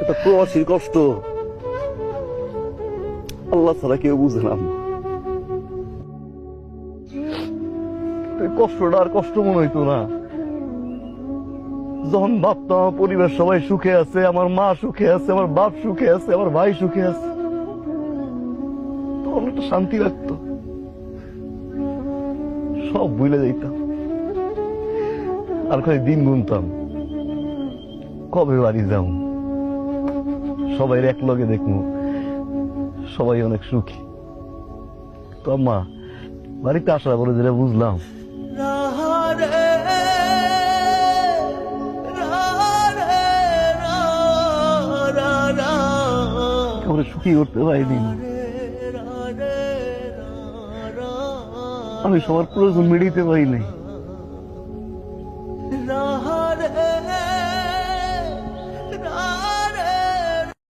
এটা প্রবাসীর কষ্ট আল্লাহ ছাড়া কেউ বুঝে না। এই কষ্টটা আর কষ্ট মনে হইতো না যখন ভাবতাম আমার পরিবার সবাই সুখে আছে, আমার মা সুখে আছে, আমার বাপ সুখে আছে, আমার ভাই সুখে আছে, তখন একটা শান্তি লাগতো। সব ভুলে যাইতাম আর খালি দিন গুনতাম কবে বাড়ি যাও, সবাই এক লগে দেখবো, সবাই অনেক সুখী। তো মা বাড়িতে আসার পরে যেটা বুঝলাম আমরা সুখী করতে পারিনি। আমি সবার প্রয়োজন মেটাইতে পারি নাই।